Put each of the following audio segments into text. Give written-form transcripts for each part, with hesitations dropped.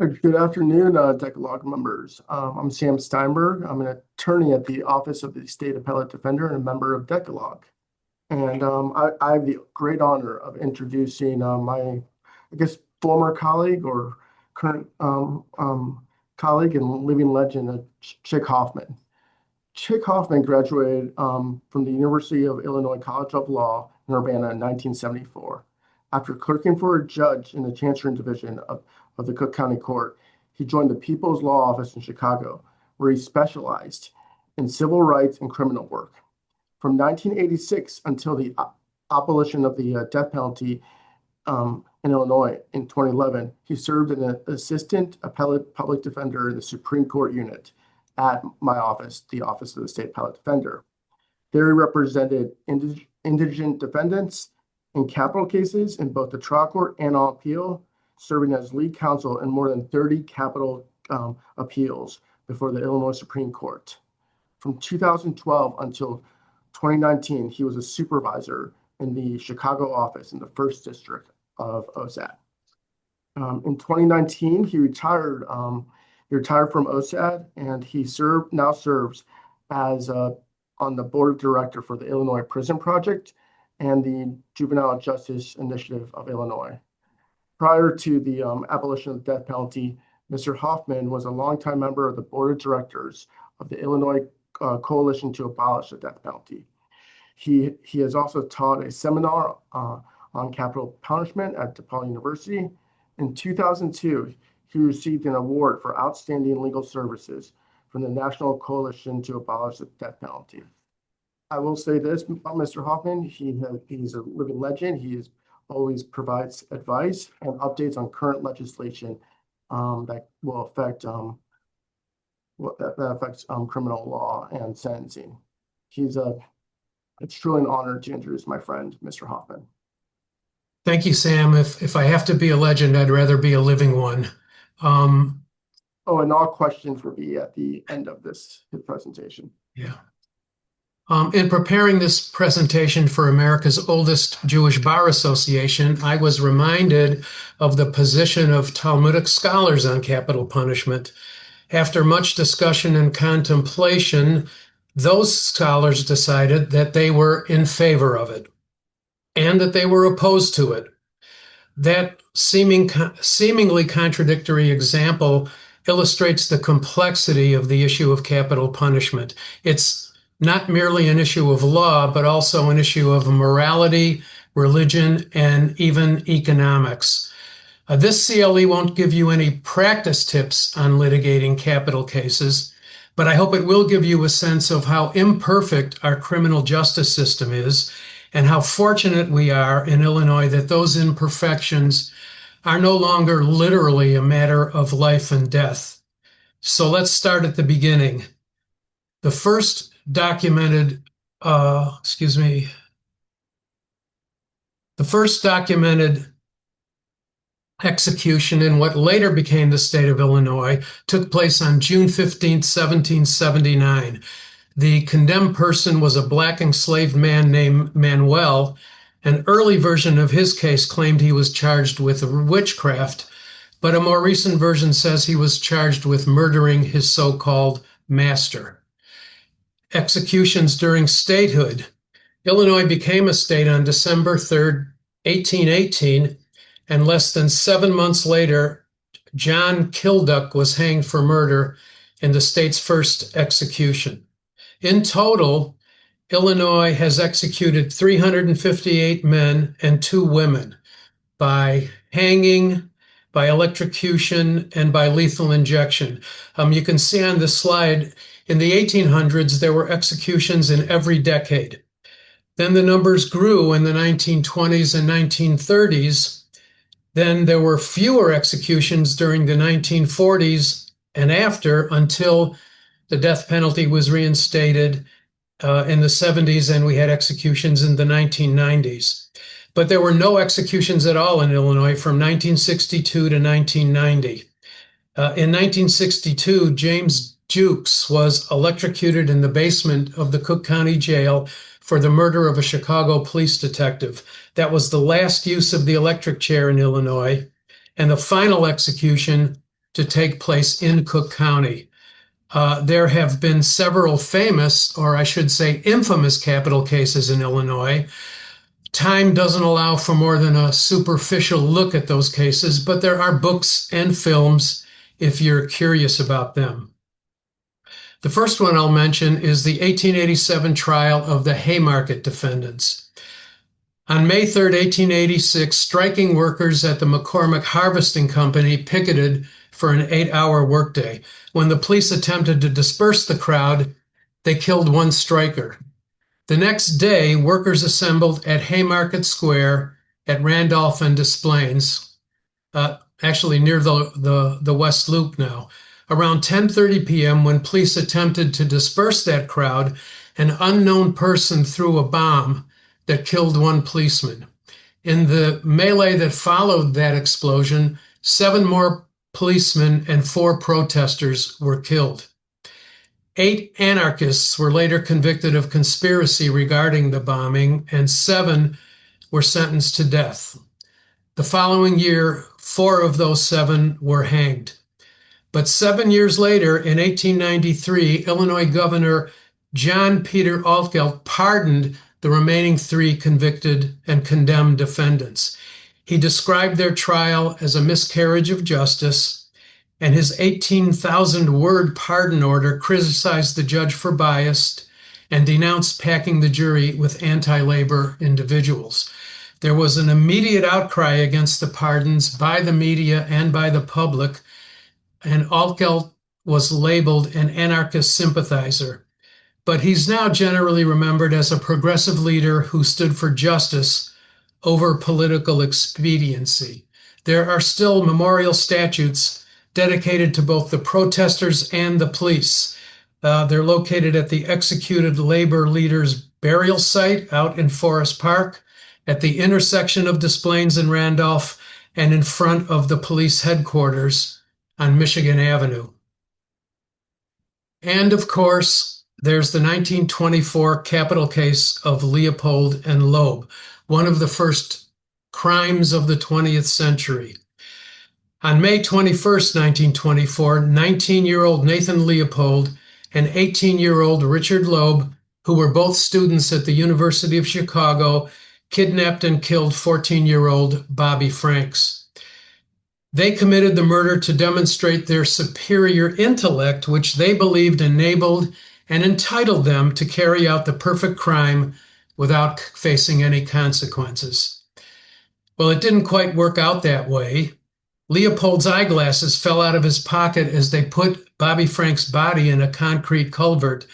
Good afternoon, Decalogue members. I'm Sam Steinberg. I'm an attorney at the Office of the State Appellate Defender and a member of Decalogue. And I have the great honor of introducing former colleague or current colleague and living legend, Chick Hoffman. Chick Hoffman graduated from the University of Illinois College of Law in Urbana in 1974. After clerking for a judge in the Chancery Division of the Cook County Court, he joined the People's Law Office in Chicago, where he specialized in civil rights and criminal work. From 1986 until the abolition of the death penalty in Illinois in 2011, he served as an assistant appellate public defender in the Supreme Court unit at my office, the Office of the State Appellate Defender. There he represented indigent defendants in capital cases in both the trial court and on appeal, serving as lead counsel in more than 30 capital appeals before the Illinois Supreme Court. From 2012 until 2019, he was a supervisor in the Chicago office in the First District of OSAD. In 2019, he retired. He retired from OSAD, and he now serves as on the board of director for the Illinois Prison Project and the Juvenile Justice Initiative of Illinois. Prior to the abolition of the death penalty, Mr. Hoffman was a longtime member of the board of directors of the Illinois Coalition to Abolish the Death Penalty. He has also taught a seminar on capital punishment at DePaul University. In 2002, he received an award for outstanding legal services from the National Coalition to Abolish the Death Penalty. I will say this about Mr. Hoffman: he's a living legend. He always provides advice and updates on current legislation that will affect criminal law and sentencing. It's truly an honor to introduce my friend, Mr. Hoffman. Thank you, Sam. If I have to be a legend, I'd rather be a living one. And all questions will be at the end of his presentation. Yeah. In preparing this presentation for America's oldest Jewish Bar Association, I was reminded of the position of Talmudic scholars on capital punishment. After much discussion and contemplation, those scholars decided that they were in favor of it and that they were opposed to it. That seemingly contradictory example illustrates the complexity of the issue of capital punishment. It's not merely an issue of law, but also an issue of morality, religion, and even economics. This CLE won't give you any practice tips on litigating capital cases, but I hope it will give you a sense of how imperfect our criminal justice system is and how fortunate we are in Illinois that those imperfections are no longer literally a matter of life and death. So let's start at the beginning. The first documented execution in what later became the state of Illinois took place on June 15, 1779. The condemned person was a black enslaved man named Manuel. An early version of his case claimed he was charged with witchcraft, but a more recent version says he was charged with murdering his so-called master. Executions during statehood. Illinois became a state on December 3rd, 1818, and less than 7 months later, John Kilduck was hanged for murder in the state's first execution. In total, Illinois has executed 358 men and 2 women by hanging, by electrocution, and by lethal injection. You can see on this slide, in the 1800s, there were executions in every decade. Then the numbers grew in the 1920s and 1930s. Then there were fewer executions during the 1940s and after, until the death penalty was reinstated in the 70s, and we had executions in the 1990s. But there were no executions at all in Illinois from 1962 to 1990. In 1962, James Jukes was electrocuted in the basement of the Cook County Jail for the murder of a Chicago police detective. That was the last use of the electric chair in Illinois. And the final execution to take place in Cook County. There have been several famous, or I should say infamous, capital cases in Illinois. Time doesn't allow for more than a superficial look at those cases, but there are books and films if you're curious about them. The first one I'll mention is the 1887 trial of the Haymarket defendants. On May 3, 1886, striking workers at the McCormick Harvesting Company picketed for an 8-hour workday. When the police attempted to disperse the crowd, they killed one striker. The next day, workers assembled at Haymarket Square at Randolph and Des Plaines, actually near the West Loop now. Around 10:30 p.m., when police attempted to disperse that crowd, an unknown person threw a bomb that killed one policeman. In the melee that followed that explosion, 7 more policemen and 4 protesters were killed. 8 anarchists were later convicted of conspiracy regarding the bombing, and 7 were sentenced to death. The following year, 4 of those 7 were hanged. But 7 years later, in 1893, Illinois Governor John Peter Altgeld pardoned the remaining 3 convicted and condemned defendants. He described their trial as a miscarriage of justice, and his 18,000-word pardon order criticized the judge for bias and denounced packing the jury with anti-labor individuals. There was an immediate outcry against the pardons by the media and by the public, and Altgeld was labeled an anarchist sympathizer. But he's now generally remembered as a progressive leader who stood for justice over political expediency. There are still memorial statues dedicated to both the protesters and the police. They're located at the executed labor leaders' burial site out in Forest Park, at the intersection of Des Plaines and Randolph, and in front of the police headquarters on Michigan Avenue. And of course, there's the 1924 capital case of Leopold and Loeb, one of the first crimes of the 20th century. On May 21, 1924, 19-year-old Nathan Leopold and 18-year-old Richard Loeb, who were both students at the University of Chicago, kidnapped and killed 14-year-old Bobby Franks. They committed the murder to demonstrate their superior intellect, which they believed enabled and entitled them to carry out the perfect crime without facing any consequences. Well, it didn't quite work out that way. Leopold's eyeglasses fell out of his pocket as they put Bobby Frank's body in a concrete culvert,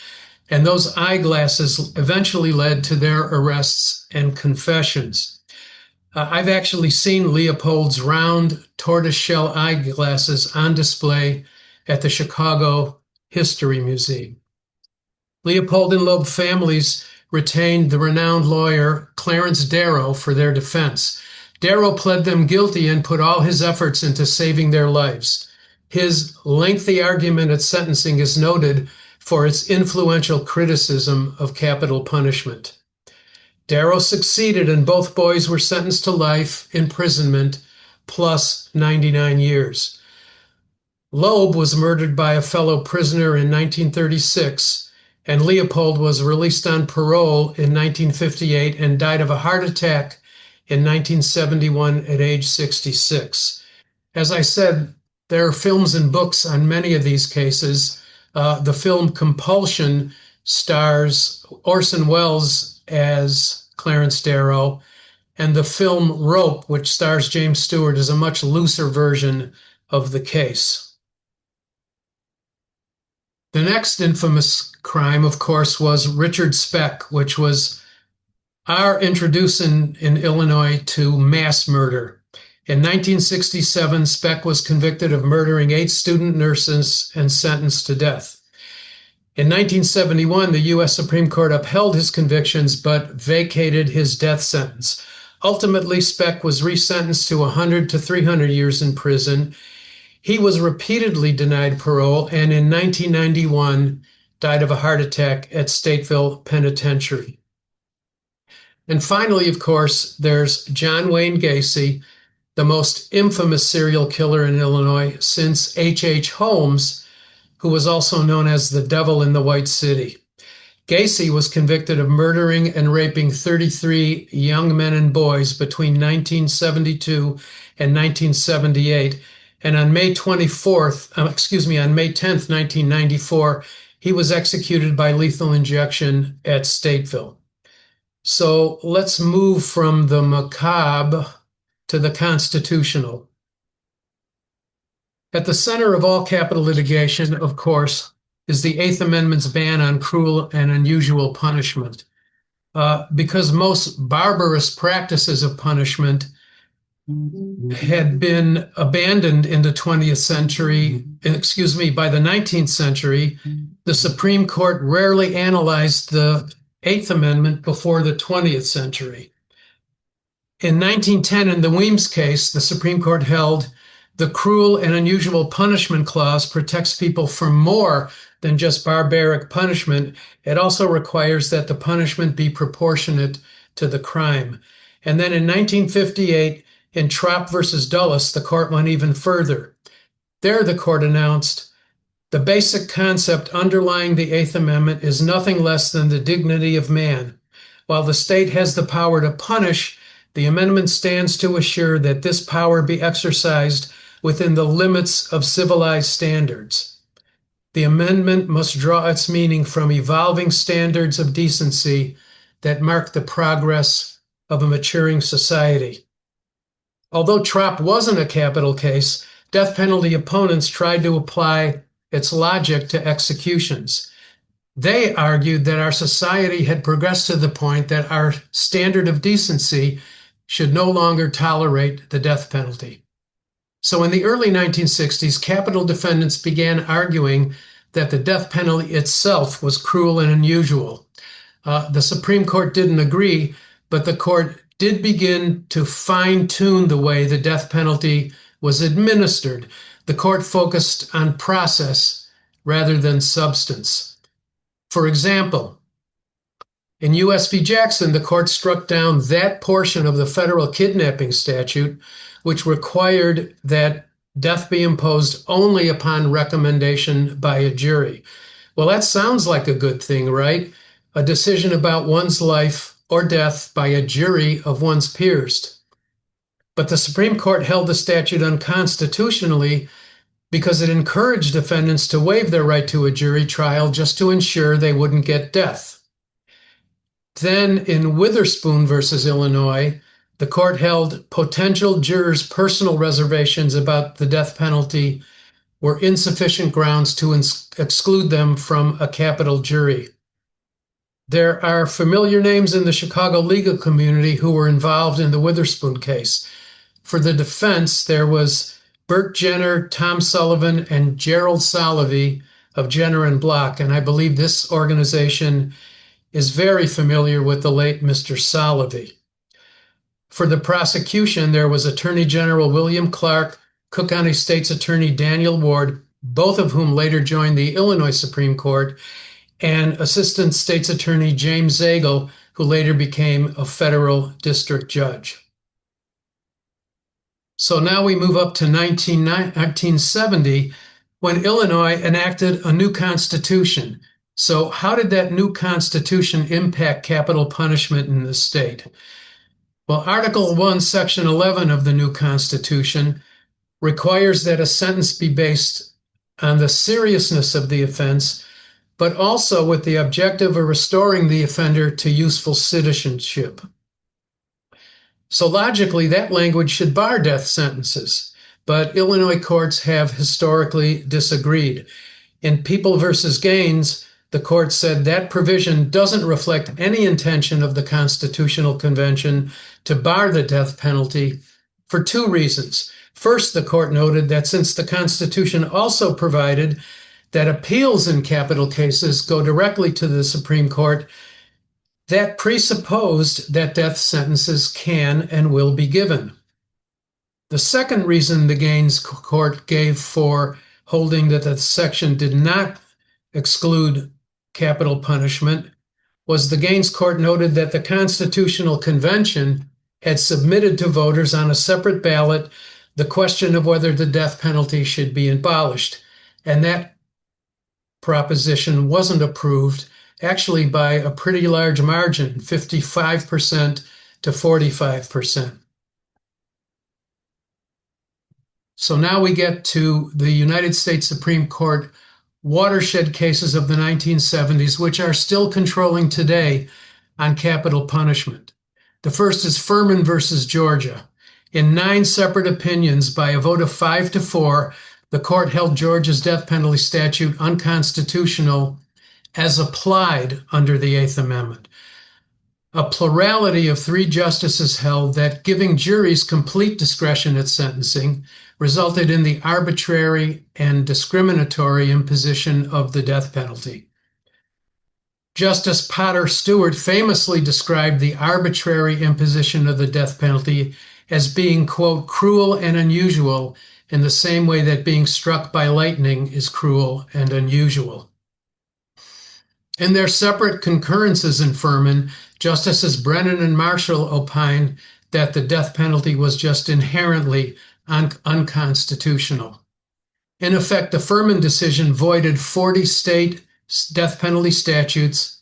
and those eyeglasses eventually led to their arrests and confessions. I've actually seen Leopold's round tortoiseshell eyeglasses on display at the Chicago History Museum. Leopold and Loeb families retained the renowned lawyer Clarence Darrow for their defense. Darrow pled them guilty and put all his efforts into saving their lives. His lengthy argument at sentencing is noted for its influential criticism of capital punishment. Darrow succeeded, and both boys were sentenced to life imprisonment plus 99 years. Loeb was murdered by a fellow prisoner in 1936, and Leopold was released on parole in 1958 and died of a heart attack in 1971 at age 66. As I said, there are films and books on many of these cases. The film Compulsion stars Orson Welles as Clarence Darrow, and the film Rope, which stars James Stewart, is a much looser version of the case. The next infamous crime, of course, was Richard Speck, which was our introduction in Illinois to mass murder. In 1967, Speck was convicted of murdering 8 student nurses and sentenced to death. In 1971, the U.S. Supreme Court upheld his convictions but vacated his death sentence. Ultimately, Speck was resentenced to 100 to 300 years in prison. He was repeatedly denied parole and in 1991 died of a heart attack at Stateville Penitentiary. And finally, of course, there's John Wayne Gacy, the most infamous serial killer in Illinois since H.H. Holmes, who was also known as the Devil in the White City. Gacy was convicted of murdering and raping 33 young men and boys between 1972 and 1978. And on May 10th, 1994, he was executed by lethal injection at Stateville. So let's move from the macabre to the constitutional. At the center of all capital litigation, of course, is the Eighth Amendment's ban on cruel and unusual punishment. Because most barbarous practices of punishment had been abandoned in the 20th century, by the 19th century, the Supreme Court rarely analyzed the Eighth Amendment before the 20th century. In 1910, in the Weems case, the Supreme Court held the cruel and unusual punishment clause protects people from more than just barbaric punishment. It also requires that the punishment be proportionate to the crime. And then in 1958, in Trop versus Dulles, the court went even further. There, the court announced, the basic concept underlying the Eighth Amendment is nothing less than the dignity of man. While the state has the power to punish, the amendment stands to assure that this power be exercised within the limits of civilized standards. The amendment must draw its meaning from evolving standards of decency that mark the progress of a maturing society. Although Trop wasn't a capital case, death penalty opponents tried to apply its logic to executions. They argued that our society had progressed to the point that our standard of decency should no longer tolerate the death penalty. So in the early 1960s, capital defendants began arguing that the death penalty itself was cruel and unusual. The Supreme Court didn't agree, but the court did begin to fine-tune the way the death penalty was administered. The court focused on process rather than substance. For example, in U.S. v. Jackson, the court struck down that portion of the federal kidnapping statute which required that death be imposed only upon recommendation by a jury. Well, that sounds like a good thing, right? A decision about one's life or death by a jury of one's peers. But the Supreme Court held the statute unconstitutionally because it encouraged defendants to waive their right to a jury trial just to ensure they wouldn't get death. Then in Witherspoon versus Illinois, the court held potential jurors' personal reservations about the death penalty were insufficient grounds to exclude them from a capital jury. There are familiar names in the Chicago legal community who were involved in the Witherspoon case. For the defense, there was Burt Jenner, Tom Sullivan, and Gerald Salovey of Jenner and Block, and I believe this organization is very familiar with the late Mr. Salovey. For the prosecution, there was Attorney General William Clark, Cook County State's Attorney Daniel Ward, both of whom later joined the Illinois Supreme Court, and Assistant State's Attorney James Zagel, who later became a federal district judge. So now we move up to 1970, when Illinois enacted a new constitution. So how did that new constitution impact capital punishment in the state? Well, Article 1, Section 11 of the new Constitution requires that a sentence be based on the seriousness of the offense, but also with the objective of restoring the offender to useful citizenship. So logically, that language should bar death sentences, but Illinois courts have historically disagreed. In People v. Gaines, the court said that provision doesn't reflect any intention of the Constitutional Convention to bar the death penalty for two reasons. First, the court noted that since the Constitution also provided that appeals in capital cases go directly to the Supreme Court, that presupposed that death sentences can and will be given. The second reason the Gaines court gave for holding that the section did not exclude capital punishment was the Gaines court noted that the Constitutional Convention had submitted to voters on a separate ballot the question of whether the death penalty should be abolished. And that proposition wasn't approved, actually by a pretty large margin, 55% to 45%. So now we get to the United States Supreme Court watershed cases of the 1970s, which are still controlling today on capital punishment. The first is Furman versus Georgia. In 9 separate opinions, by a vote of 5 to 4, the court held Georgia's death penalty statute unconstitutional as applied under the Eighth Amendment. A plurality of 3 justices held that giving juries complete discretion at sentencing resulted in the arbitrary and discriminatory imposition of the death penalty. Justice Potter Stewart famously described the arbitrary imposition of the death penalty as being, quote, cruel and unusual in the same way that being struck by lightning is cruel and unusual. In their separate concurrences in Furman, Justices Brennan and Marshall opined that the death penalty was just inherently unconstitutional. In effect, the Furman decision voided 40 state death penalty statutes,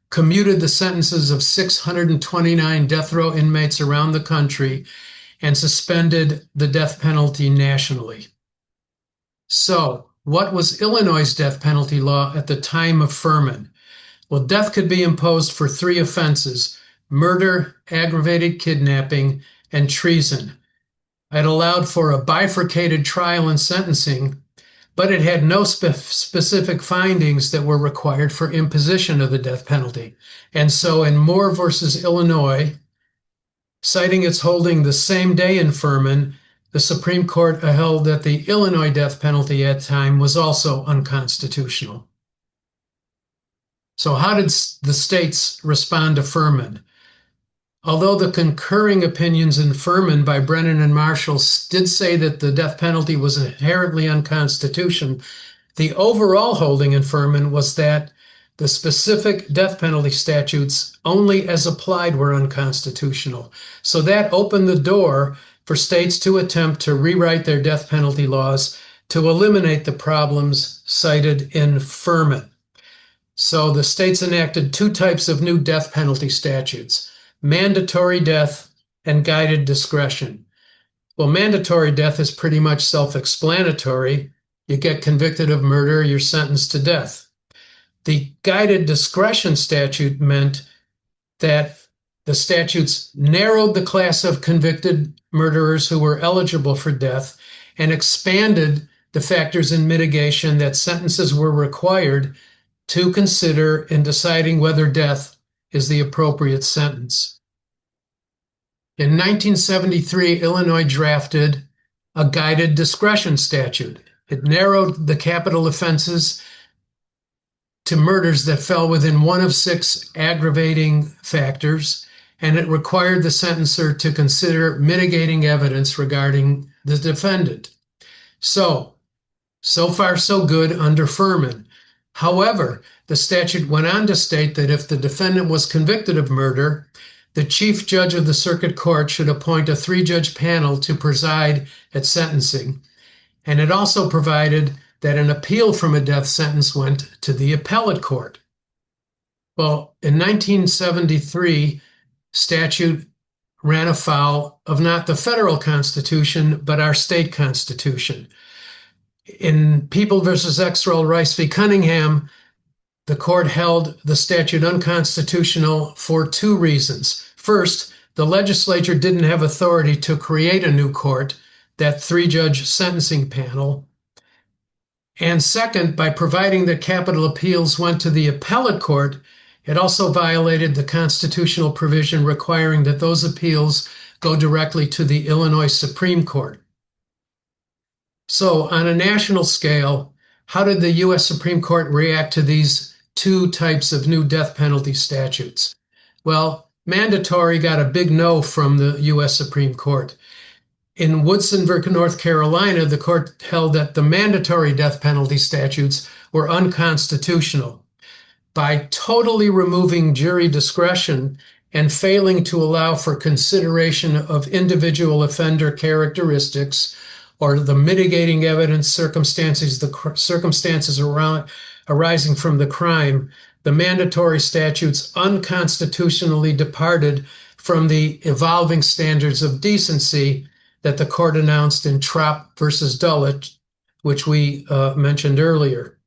commuted the sentences of 629 death row inmates around the country, and suspended the death penalty nationally. So, what was Illinois' death penalty law at the time of Furman? Well, death could be imposed for 3 offenses: murder, aggravated kidnapping, and treason. It allowed for a bifurcated trial and sentencing, but it had no specific findings that were required for imposition of the death penalty. And so in Moore versus Illinois, citing its holding the same day in Furman, the Supreme Court held that the Illinois death penalty at the time was also unconstitutional. So how did the states respond to Furman? Although the concurring opinions in Furman by Brennan and Marshall did say that the death penalty was inherently unconstitutional, the overall holding in Furman was that the specific death penalty statutes only as applied were unconstitutional. So that opened the door for states to attempt to rewrite their death penalty laws to eliminate the problems cited in Furman. So the states enacted 2 types of new death penalty statutes: mandatory death and guided discretion. Well, mandatory death is pretty much self-explanatory. You get convicted of murder, you're sentenced to death. The guided discretion statute meant that the statutes narrowed the class of convicted murderers who were eligible for death and expanded the factors in mitigation that sentences were required to consider in deciding whether death is the appropriate sentence. In 1973, Illinois drafted a guided discretion statute. It narrowed the capital offenses to murders that fell within 1 of 6 aggravating factors, and it required the sentencer to consider mitigating evidence regarding the defendant. So far so good under Furman. However, the statute went on to state that if the defendant was convicted of murder, the chief judge of the circuit court should appoint a 3-judge panel to preside at sentencing. And it also provided that an appeal from a death sentence went to the appellate court. Well, in 1973, statute ran afoul of not the federal constitution, but our state constitution. In People versus X. Earl Rice v. Cunningham, the court held the statute unconstitutional for 2 reasons. First, the legislature didn't have authority to create a new court, that 3-judge sentencing panel. And second, by providing that capital appeals went to the appellate court, it also violated the constitutional provision requiring that those appeals go directly to the Illinois Supreme Court. So on a national scale, how did the U.S. Supreme Court react to these 2 types of new death penalty statutes? Well, mandatory got a big no from the U.S. Supreme Court. In Woodson v. North Carolina, the court held that the mandatory death penalty statutes were unconstitutional. By totally removing jury discretion and failing to allow for consideration of individual offender characteristics or the mitigating evidence circumstances arising from the crime, the mandatory statutes unconstitutionally departed from the evolving standards of decency that the court announced in Trop versus Dulles, which we mentioned earlier.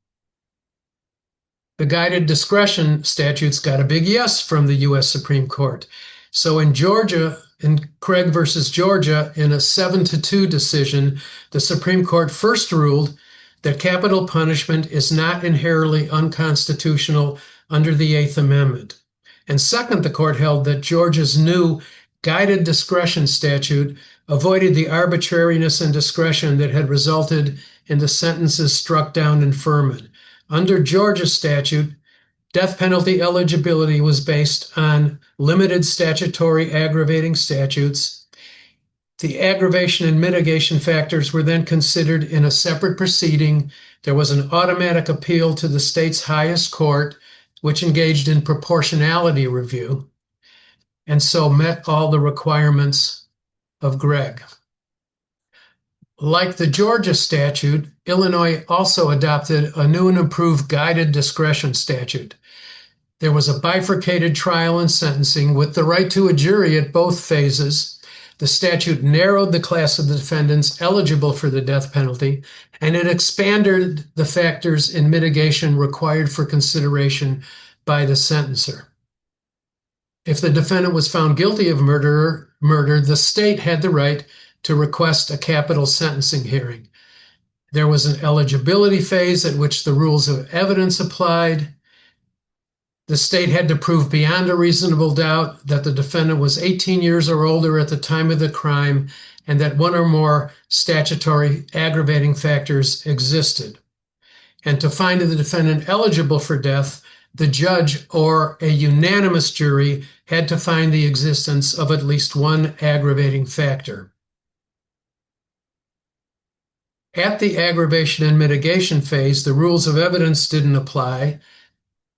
The guided discretion statutes got a big yes from the U.S. Supreme Court. So in Georgia, in Craig versus Georgia, in a 7-2 decision, the Supreme Court first ruled that capital punishment is not inherently unconstitutional under the Eighth Amendment. And second, the court held that Georgia's new guided discretion statute avoided the arbitrariness and discretion that had resulted in the sentences struck down in Furman. Under Georgia statute, death penalty eligibility was based on limited statutory aggravating statutes. The aggravation and mitigation factors were then considered in a separate proceeding. There was an automatic appeal to the state's highest court, which engaged in proportionality review, and so met all the requirements of Gregg. Like the Georgia statute, Illinois also adopted a new and improved guided discretion statute. There was a bifurcated trial and sentencing with the right to a jury at both phases. The statute narrowed the class of the defendants eligible for the death penalty, and it expanded the factors in mitigation required for consideration by the sentencer. If the defendant was found guilty of murder, the state had the right to request a capital sentencing hearing. There was an eligibility phase at which the rules of evidence applied. The state had to prove beyond a reasonable doubt that the defendant was 18 years or older at the time of the crime and that one or more statutory aggravating factors existed. And to find the defendant eligible for death, the judge or a unanimous jury had to find the existence of at least one aggravating factor. At the aggravation and mitigation phase, the rules of evidence didn't apply.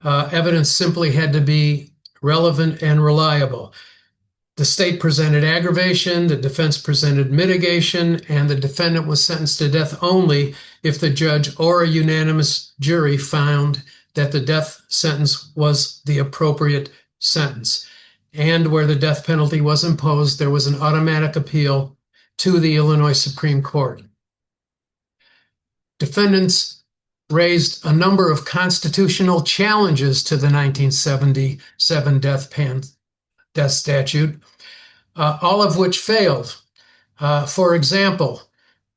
Evidence simply had to be relevant and reliable. The state presented aggravation, the defense presented mitigation, and the defendant was sentenced to death only if the judge or a unanimous jury found that the death sentence was the appropriate sentence. And where the death penalty was imposed, there was an automatic appeal to the Illinois Supreme Court. Defendants raised a number of constitutional challenges to the 1977 death statute, all of which failed. For example,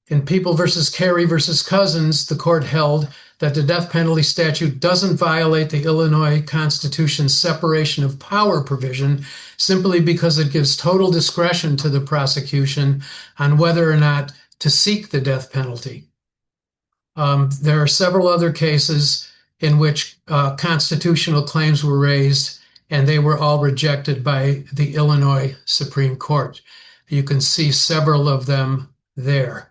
in People versus Carey versus Cousins, the court held that the death penalty statute doesn't violate the Illinois Constitution's separation of power provision simply because it gives total discretion to the prosecution on whether or not to seek the death penalty. There are several other cases in which constitutional claims were raised, and they were all rejected by the Illinois Supreme Court. You can see several of them there.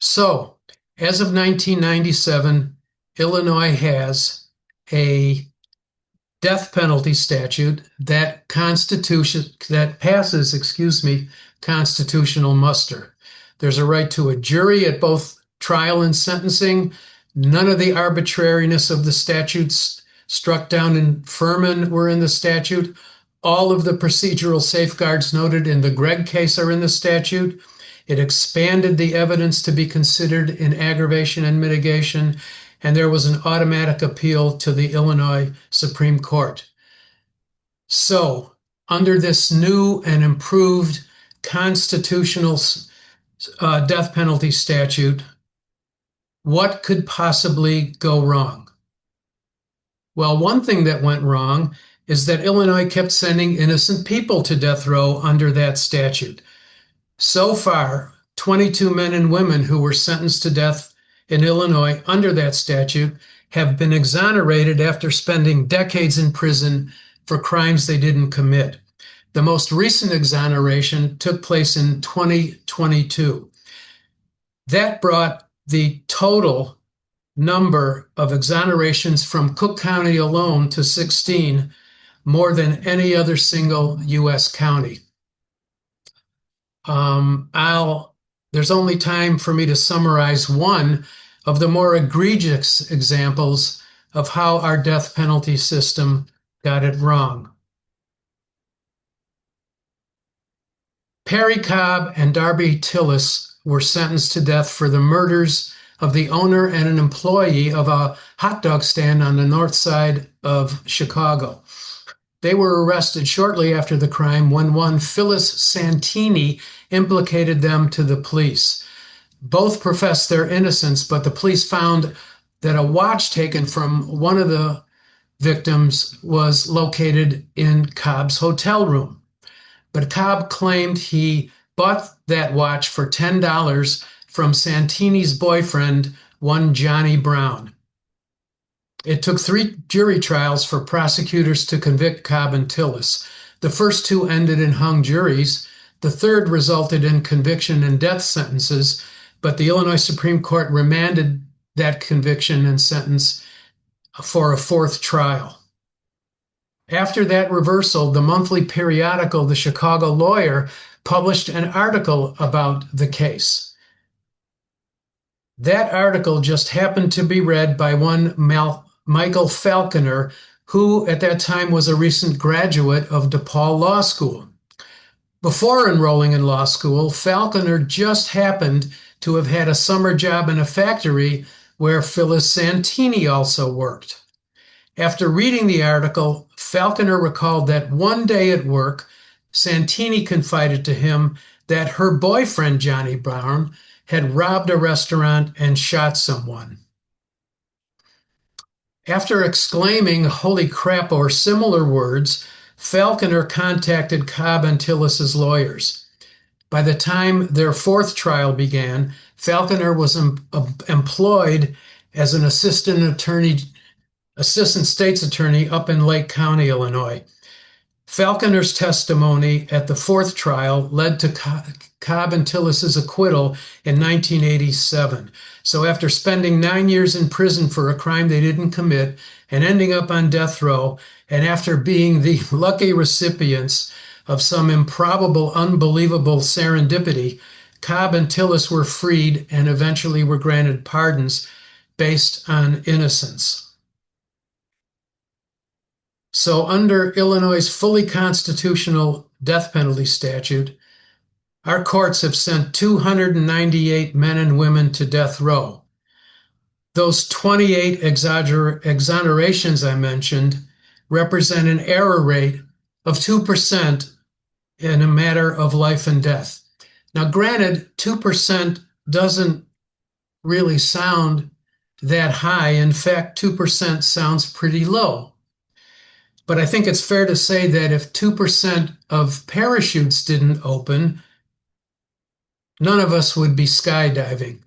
So, as of 1997, Illinois has a death penalty statute that passes constitutional muster. There's a right to a jury at both trial and sentencing. None of the arbitrariness of the statutes struck down in Furman were in the statute. All of the procedural safeguards noted in the Gregg case are in the statute. It expanded the evidence to be considered in aggravation and mitigation, and there was an automatic appeal to the Illinois Supreme Court. So, under this new and improved constitutional death penalty statute, what could possibly go wrong? Well, one thing that went wrong is that Illinois kept sending innocent people to death row under that statute. So far, 22 men and women who were sentenced to death in Illinois under that statute have been exonerated after spending decades in prison for crimes they didn't commit. The most recent exoneration took place in 2022. That brought the total number of exonerations from Cook County alone to 16, more than any other single U.S. county. There's only time for me to summarize one of the more egregious examples of how our death penalty system got it wrong. Perry Cobb and Darby Tillis were sentenced to death for the murders of the owner and an employee of a hot dog stand on the north side of Chicago. They were arrested shortly after the crime when one Phyllis Santini implicated them to the police. Both professed their innocence, but the police found that a watch taken from one of the victims was located in Cobb's hotel room. But Cobb claimed he bought that watch for $10 from Santini's boyfriend, one Johnny Brown. It took 3 jury trials for prosecutors to convict Cobb and Tillis. The first 2 ended in hung juries. The third resulted in conviction and death sentences, but the Illinois Supreme Court remanded that conviction and sentence for a 4th trial. After that reversal, the monthly periodical The Chicago Lawyer published an article about the case. That article just happened to be read by one Michael Falconer, who at that time was a recent graduate of DePaul Law School. Before enrolling in law school, Falconer just happened to have had a summer job in a factory where Phyllis Santini also worked. After reading the article, Falconer recalled that one day at work, Santini confided to him that her boyfriend, Johnny Brown, had robbed a restaurant and shot someone. After exclaiming, "Holy crap," or similar words, Falconer contacted Cobb and Tillis's lawyers. By the time their 4th trial began, Falconer was employed as an assistant state's attorney up in Lake County, Illinois. Falconer's testimony at the 4th trial led to Cobb and Tillis's acquittal in 1987. So after spending 9 years in prison for a crime they didn't commit and ending up on death row, and after being the lucky recipients of some improbable, unbelievable serendipity, Cobb and Tillis were freed and eventually were granted pardons based on innocence. So under Illinois' fully constitutional death penalty statute, our courts have sent 298 men and women to death row. Those 28 exonerations I mentioned represent an error rate of 2% in a matter of life and death. Now, granted, 2% doesn't really sound that high. In fact, 2% sounds pretty low. But I think it's fair to say that if 2% of parachutes didn't open, none of us would be skydiving.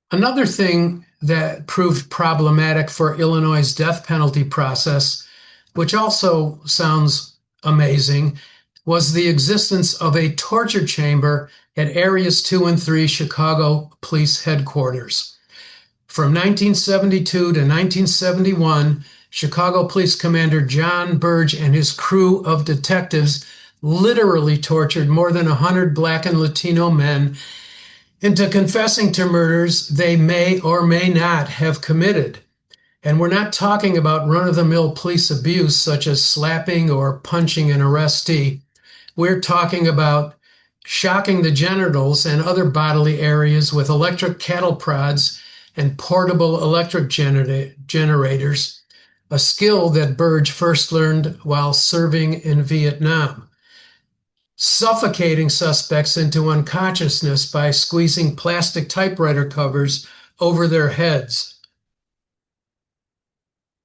Another thing that proved problematic for Illinois' death penalty process, which also sounds amazing, was the existence of a torture chamber at Areas 2 and 3 Chicago Police Headquarters. From 1972 to 1971, Chicago Police Commander John Burge and his crew of detectives literally tortured more than 100 Black and Latino men into confessing to murders they may or may not have committed. And we're not talking about run-of-the-mill police abuse such as slapping or punching an arrestee. We're talking about shocking the genitals and other bodily areas with electric cattle prods and portable electric generators, a skill that Burge first learned while serving in Vietnam. Suffocating suspects into unconsciousness by squeezing plastic typewriter covers over their heads.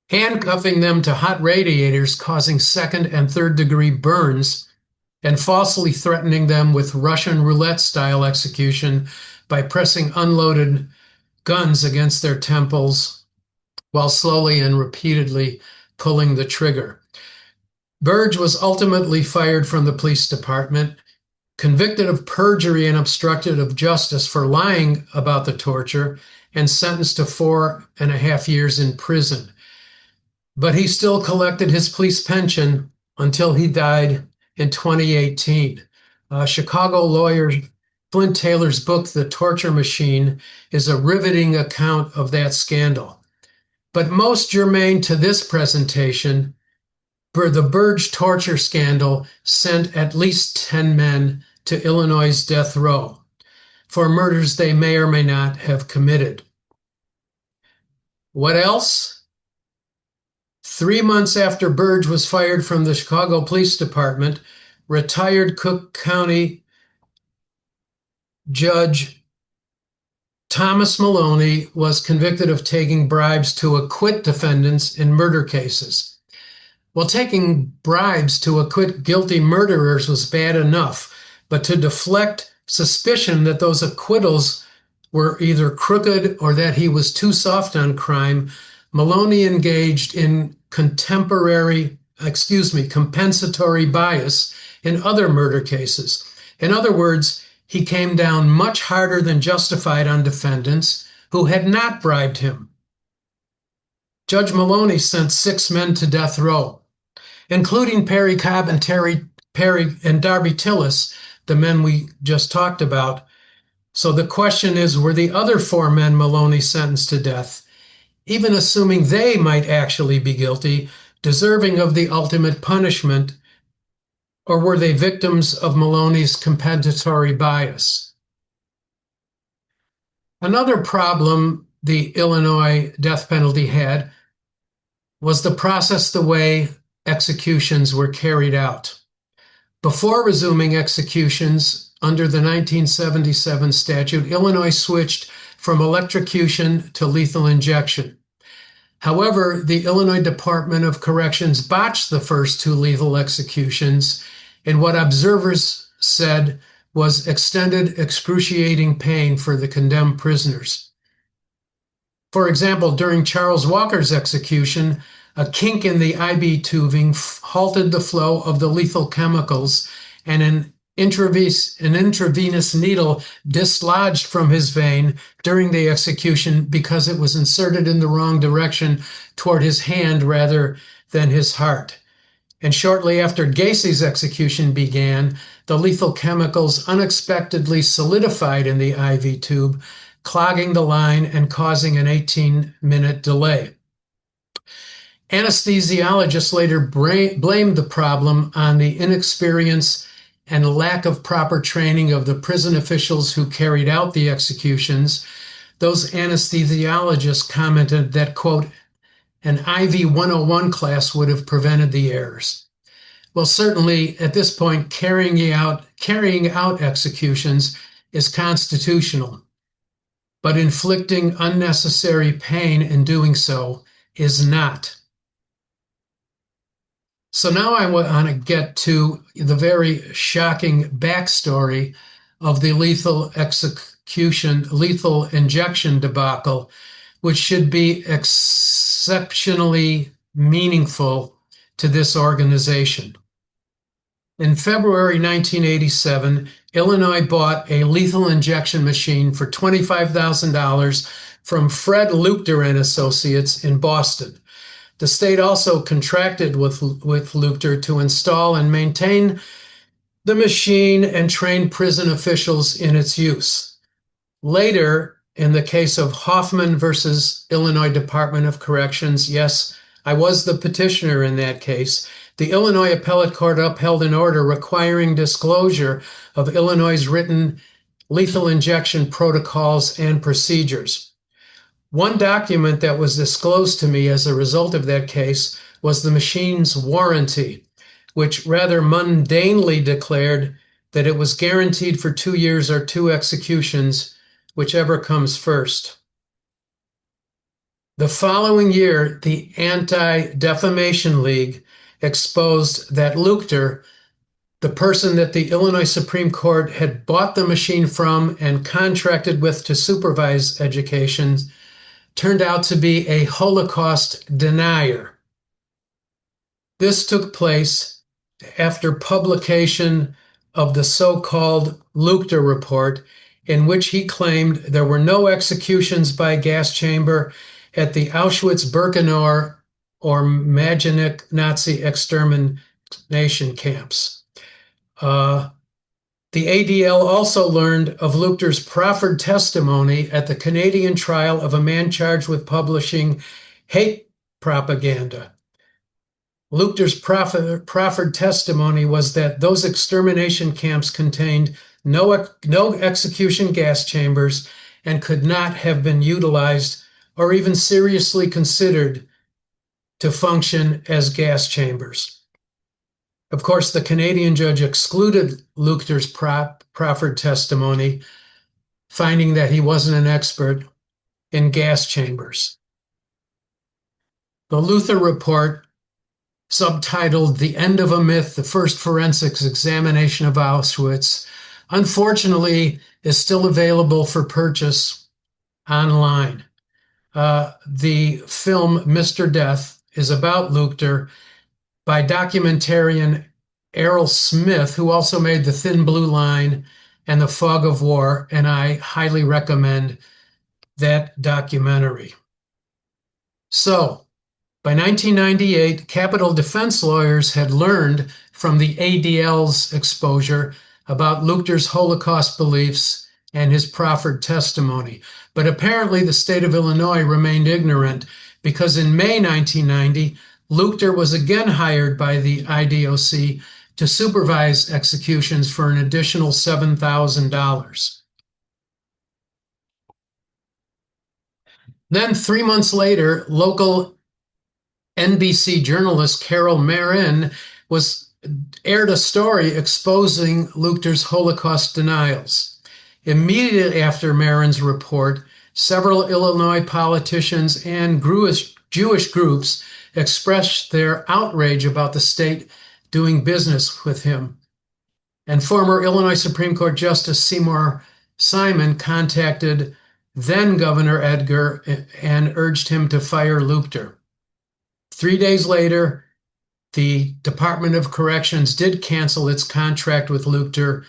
Handcuffing them to hot radiators, causing 2nd and 3rd degree burns, and falsely threatening them with Russian roulette-style execution by pressing unloaded guns against their temples while slowly and repeatedly pulling the trigger. Burge was ultimately fired from the police department. convicted of perjury and obstruction of justice for lying about the torture, and sentenced to 4.5 years in prison. But he still collected his police pension until he died in 2018. Chicago lawyer Flint Taylor's book, The Torture Machine, is a riveting account of that scandal. But most germane to this presentation, the Burge torture scandal sent at least 10 men to Illinois' death row for murders they may or may not have committed. What else? 3 months after Burge was fired from the Chicago Police Department, retired Cook County Judge Thomas Maloney was convicted of taking bribes to acquit defendants in murder cases. Well, taking bribes to acquit guilty murderers was bad enough, but to deflect suspicion that those acquittals were either crooked or that he was too soft on crime, Maloney engaged in compensatory bias in other murder cases. In other words, he came down much harder than justified on defendants who had not bribed him. Judge Maloney sent 6 men to death row, including Perry Cobb and Darby Tillis, the men we just talked about. So the question is, were the other 4 men Maloney sentenced to death, even assuming they might actually be guilty, deserving of the ultimate punishment, or were they victims of Maloney's compensatory bias? Another problem the Illinois death penalty had was the process, the way executions were carried out. Before resuming executions under the 1977 statute, Illinois switched from electrocution to lethal injection. However, the Illinois Department of Corrections botched the first 2 lethal executions in what observers said was extended excruciating pain for the condemned prisoners. For example, during Charles Walker's execution, a kink in the IV tubing halted the flow of the lethal chemicals, and an intravenous needle dislodged from his vein during the execution because it was inserted in the wrong direction toward his hand rather than his heart. And shortly after Gacy's execution began, the lethal chemicals unexpectedly solidified in the IV tube, clogging the line and causing an 18-minute delay. Anesthesiologists later blamed the problem on the inexperience and lack of proper training of the prison officials who carried out the executions. Those anesthesiologists commented that, quote, an IV 101 class would have prevented the errors. Well, certainly at this point, carrying out executions is constitutional, but inflicting unnecessary pain in doing so is not. So now I want to get to the very shocking backstory of the lethal injection debacle, which should be exceptionally meaningful to this organization. In February 1987, Illinois bought a lethal injection machine for $25,000 from Fred Luchter and Associates in Boston. The state also contracted with Luchter to install and maintain the machine and train prison officials in its use. Later, in the case of Hoffman versus Illinois Department of Corrections, yes, I was the petitioner in that case, the Illinois Appellate Court upheld an order requiring disclosure of Illinois' written lethal injection protocols and procedures. One document that was disclosed to me as a result of that case was the machine's warranty, which rather mundanely declared that it was guaranteed for 2 years or 2 executions, whichever comes first. The following year, the Anti-Defamation League exposed that Luchter, the person that the Illinois Supreme Court had bought the machine from and contracted with to supervise education, turned out to be a Holocaust denier. This took place after publication of the so-called Luchter Report, in which he claimed there were no executions by gas chamber at the Auschwitz-Birkenau or Majdanek Nazi extermination camps. The ADL also learned of Luchter's proffered testimony at the Canadian trial of a man charged with publishing hate propaganda. Luchter's proffered testimony was that those extermination camps contained no execution gas chambers and could not have been utilized or even seriously considered to function as gas chambers. Of course, the Canadian judge excluded Luchter's proffered testimony, finding that he wasn't an expert in gas chambers. The Luchter Report, subtitled "The End of a Myth, the First Forensics Examination of Auschwitz," unfortunately is still available for purchase online. The film Mr. Death is about Luchter by documentarian Errol Smith, who also made The Thin Blue Line and The Fog of War, and I highly recommend that documentary. So, by 1998, Capitol defense lawyers had learned from the ADL's exposure about Luchter's Holocaust beliefs and his proffered testimony. But apparently the state of Illinois remained ignorant, because in May 1990, Luchter was again hired by the IDOC to supervise executions for an additional $7,000. Then 3 months later, local NBC journalist Carol Marin aired a story exposing Luchter's Holocaust denials. Immediately after Marin's report, several Illinois politicians and Jewish groups expressed their outrage about the state doing business with him. And former Illinois Supreme Court Justice Seymour Simon contacted then Governor Edgar and urged him to fire Luchter. 3 days later, the Department of Corrections did cancel its contract with Luchter,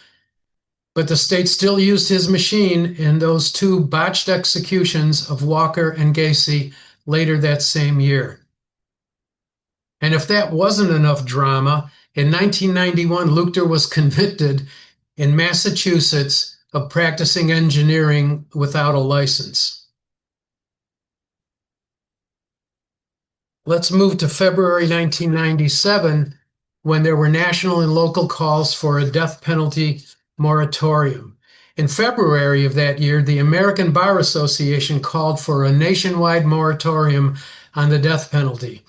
but the state still used his machine in those 2 botched executions of Walker and Gacy later that same year. And if that wasn't enough drama, in 1991, Luchter was convicted in Massachusetts of practicing engineering without a license. Let's move to February 1997, when there were national and local calls for a death penalty moratorium. In February of that year, the American Bar Association called for a nationwide moratorium on the death penalty.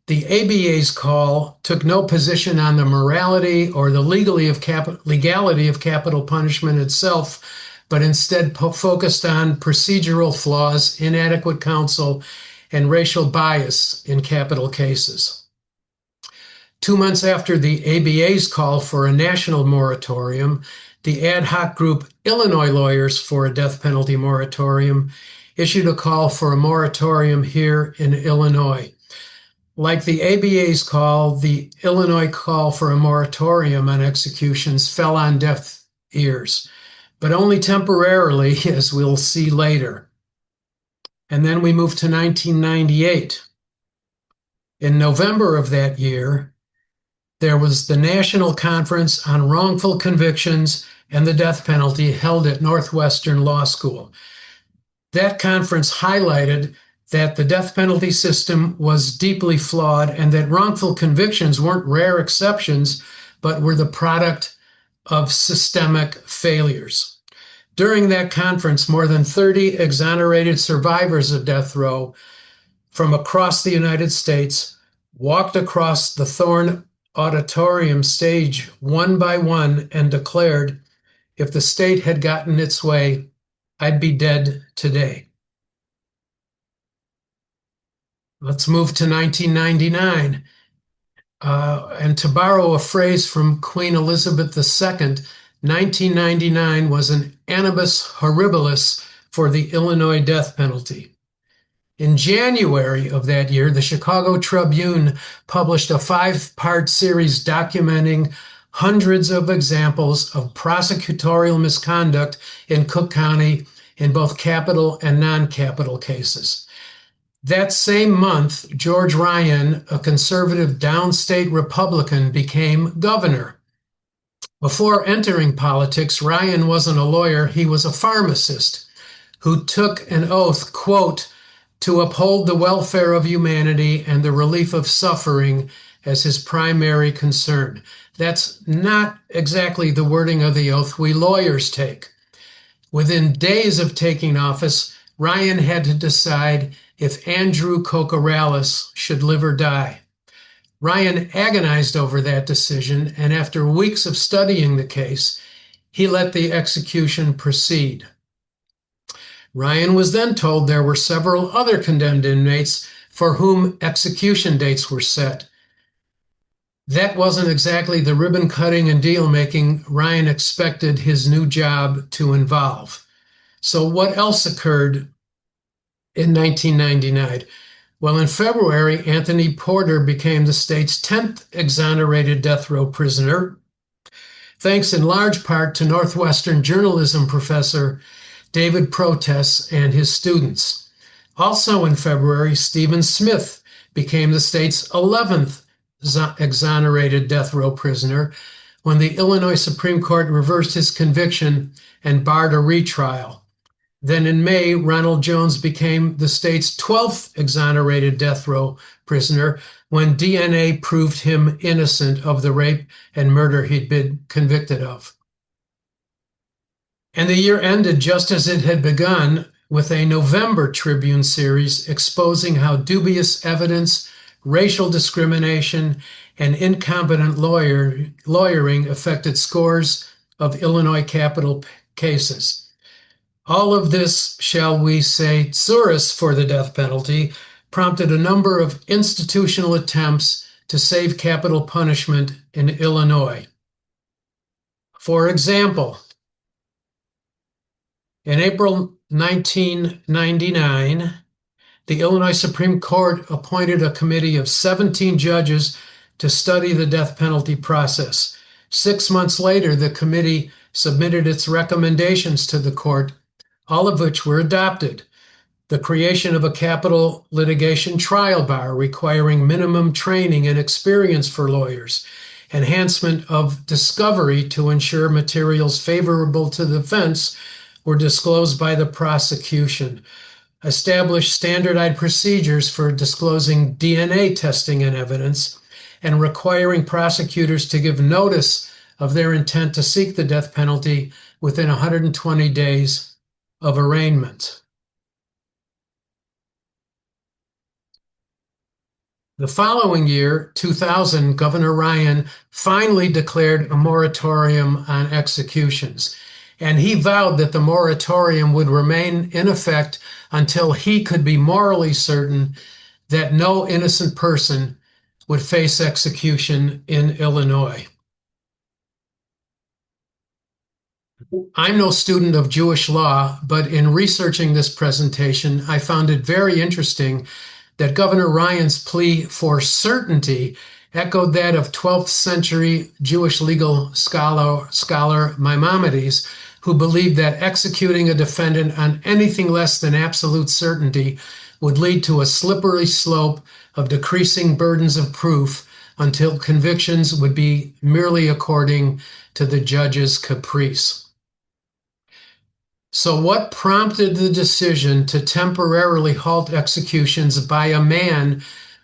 The ABA's call took no position on the morality or the legality of capital punishment itself, but instead focused on procedural flaws, inadequate counsel, and racial bias in capital cases. 2 months after the ABA's call for a national moratorium, the ad hoc group Illinois Lawyers for a Death Penalty Moratorium issued a call for a moratorium here in Illinois. Like the ABA's call, the Illinois call for a moratorium on executions fell on deaf ears, but only temporarily, as we'll see later. And then we move to 1998. In November of that year, there was the National Conference on Wrongful Convictions and the Death Penalty held at Northwestern Law School. That conference highlighted that the death penalty system was deeply flawed and that wrongful convictions weren't rare exceptions, but were the product of systemic failures. During that conference, more than 30 exonerated survivors of death row from across the United States walked across the Thorne Auditorium stage one by one and declared, "If the state had gotten its way, I'd be dead today." Let's move to 1999. And to borrow a phrase from Queen Elizabeth II, 1999 was an annibus horribilis for the Illinois death penalty. In January of that year, the Chicago Tribune published a 5-part series documenting hundreds of examples of prosecutorial misconduct in Cook County in both capital and non-capital cases. That same month, George Ryan, a conservative downstate Republican, became governor. Before entering politics, Ryan wasn't a lawyer, he was a pharmacist who took an oath, quote, to uphold the welfare of humanity and the relief of suffering as his primary concern. That's not exactly the wording of the oath we lawyers take. Within days of taking office, Ryan had to decide if Andrew Kokorales should live or die. Ryan agonized over that decision, and after weeks of studying the case, he let the execution proceed. Ryan was then told there were several other condemned inmates for whom execution dates were set. That wasn't exactly the ribbon cutting and deal making Ryan expected his new job to involve. So what else occurred in 1999? Well, in February, Anthony Porter became the state's 10th exonerated death row prisoner, thanks in large part to Northwestern journalism professor David Protess and his students. Also in February, Stephen Smith became the state's 11th exonerated death row prisoner when the Illinois Supreme Court reversed his conviction and barred a retrial. Then in May, Ronald Jones became the state's 12th exonerated death row prisoner when DNA proved him innocent of the rape and murder he'd been convicted of. And the year ended just as it had begun, with a November Tribune series exposing how dubious evidence, racial discrimination, and incompetent lawyering affected scores of Illinois capital cases. All of this, shall we say, tsuris for the death penalty, prompted a number of institutional attempts to save capital punishment in Illinois. For example, in April 1999, the Illinois Supreme Court appointed a committee of 17 judges to study the death penalty process. 6 months later, the committee submitted its recommendations to the court, all of which were adopted. The creation of a capital litigation trial bar requiring minimum training and experience for lawyers, enhancement of discovery to ensure materials favorable to the defense were disclosed by the prosecution, establish standardized procedures for disclosing DNA testing and evidence, and requiring prosecutors to give notice of their intent to seek the death penalty within 120 days of arraignment. The following year, 2000, Governor Ryan finally declared a moratorium on executions, and he vowed that the moratorium would remain in effect until he could be morally certain that no innocent person would face execution in Illinois. I'm no student of Jewish law, but in researching this presentation, I found it very interesting that Governor Ryan's plea for certainty echoed that of 12th century Jewish legal scholar Maimonides, who believed that executing a defendant on anything less than absolute certainty would lead to a slippery slope of decreasing burdens of proof until convictions would be merely according to the judge's caprice. So what prompted the decision to temporarily halt executions by a man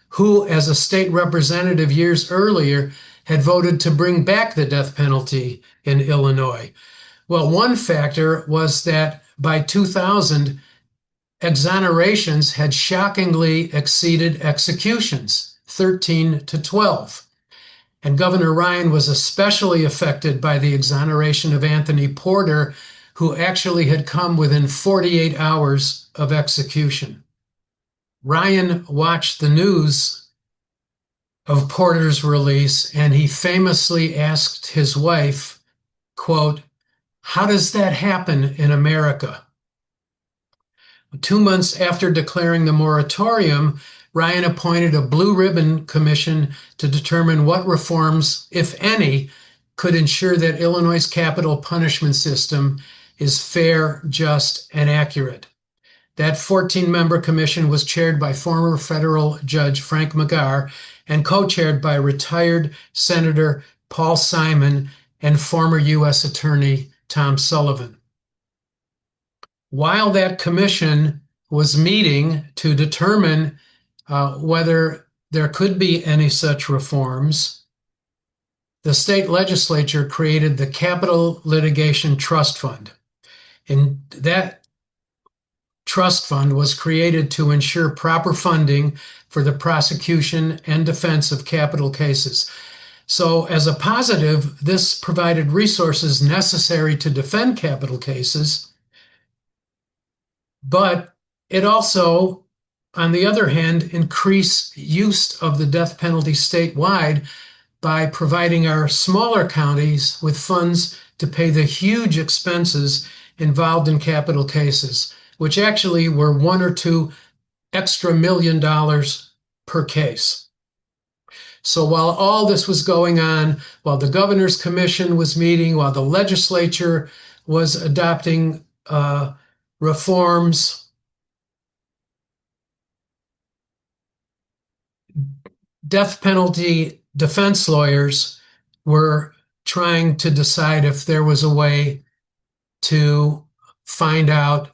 who, as a state representative years earlier, had voted to bring back the death penalty in Illinois? Well, one factor was that by 2000, exonerations had shockingly exceeded executions, 13 to 12. And Governor Ryan was especially affected by the exoneration of Anthony Porter, who actually had come within 48 hours of execution. Ryan watched the news of Porter's release, and he famously asked his wife, quote, "How does that happen in America?" 2 months after declaring the moratorium, Ryan appointed a Blue Ribbon Commission to determine what reforms, if any, could ensure that Illinois' capital punishment system is fair, just, and accurate. That 14-member commission was chaired by former federal judge Frank McGarr and co-chaired by retired Senator Paul Simon and former U.S. Attorney Tom Sullivan. While that commission was meeting to determine whether there could be any such reforms, the state legislature created the Capital Litigation Trust Fund. And that trust fund was created to ensure proper funding for the prosecution and defense of capital cases. So, as a positive, this provided resources necessary to defend capital cases, but it also, on the other hand, increased use of the death penalty statewide by providing our smaller counties with funds to pay the huge expenses involved in capital cases, which actually were $1 or $2 extra million per case. So while all this was going on, while the governor's commission was meeting, while the legislature was adopting reforms, death penalty defense lawyers were trying to decide if there was a way to find out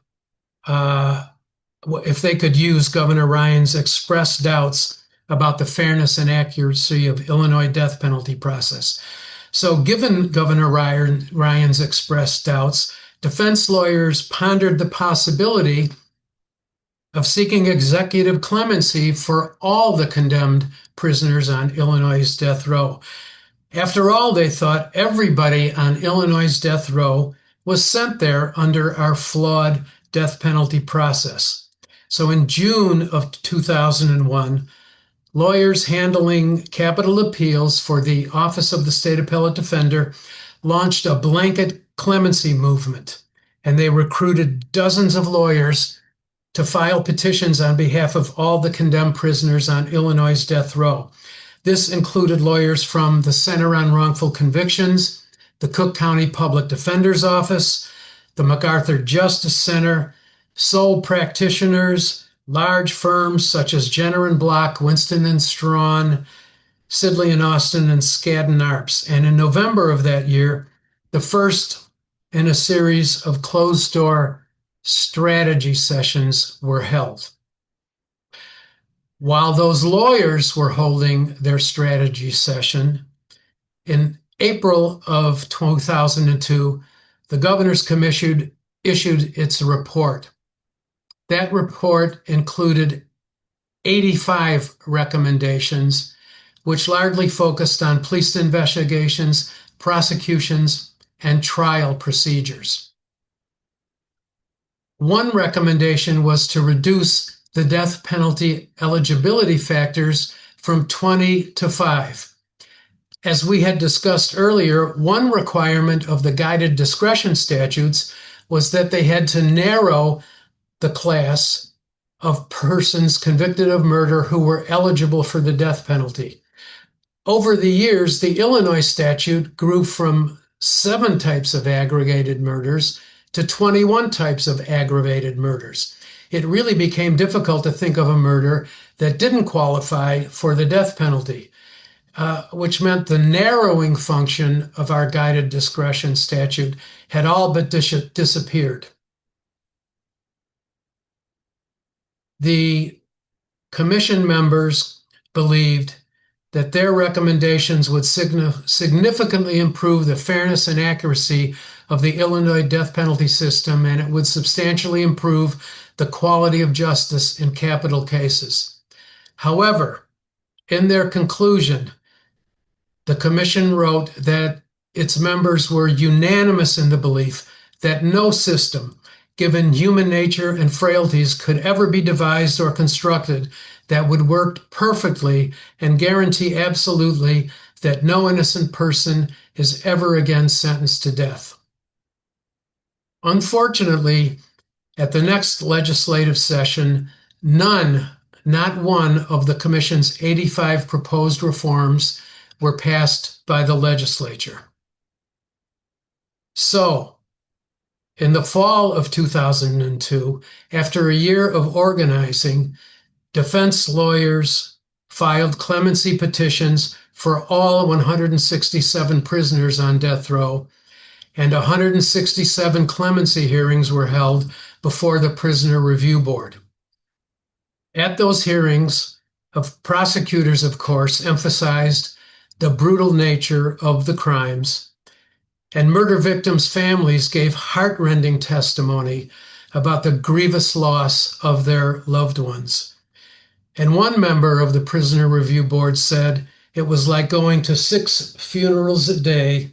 if they could use Governor Ryan's expressed doubts about the fairness and accuracy of Illinois death penalty process. So given Governor Ryan's expressed doubts, defense lawyers pondered the possibility of seeking executive clemency for all the condemned prisoners on Illinois' death row. After all, they thought everybody on Illinois' death row was sent there under our flawed death penalty process. So in June of 2001, lawyers handling capital appeals for the Office of the State Appellate Defender launched a blanket clemency movement, and they recruited dozens of lawyers to file petitions on behalf of all the condemned prisoners on Illinois' death row. This included lawyers from the Center on Wrongful Convictions, the Cook County Public Defender's Office, the MacArthur Justice Center, sole practitioners, large firms such as Jenner and Block, Winston and Strawn, Sidley and Austin, and Skadden Arps. And in November of that year, the first in a series of closed-door strategy sessions were held. While those lawyers were holding their strategy session, in April of 2002, the Governor's Commission issued its report. That report included 85 recommendations, which largely focused on police investigations, prosecutions, and trial procedures. One recommendation was to reduce the death penalty eligibility factors from 20 to 5. As we had discussed earlier, one requirement of the guided discretion statutes was that they had to narrow the class of persons convicted of murder who were eligible for the death penalty. Over the years, the Illinois statute grew from 7 types of aggregated murders to 21 types of aggravated murders. It really became difficult to think of a murder that didn't qualify for the death penalty, which meant the narrowing function of our guided discretion statute had all but disappeared. The commission members believed that their recommendations would significantly improve the fairness and accuracy of the Illinois death penalty system, and it would substantially improve the quality of justice in capital cases. However, in their conclusion, the commission wrote that its members were unanimous in the belief that no system, given human nature and frailties, could ever be devised or constructed that would work perfectly and guarantee absolutely that no innocent person is ever again sentenced to death. Unfortunately, at the next legislative session, not one of the commission's 85 proposed reforms were passed by the legislature. So, in the fall of 2002, after a year of organizing, defense lawyers filed clemency petitions for all 167 prisoners on death row, and 167 clemency hearings were held before the Prisoner Review Board. At those hearings, prosecutors, of course, emphasized the brutal nature of the crimes, and murder victims' families gave heartrending testimony about the grievous loss of their loved ones. And one member of the Prisoner Review Board said it was like going to 6 funerals a day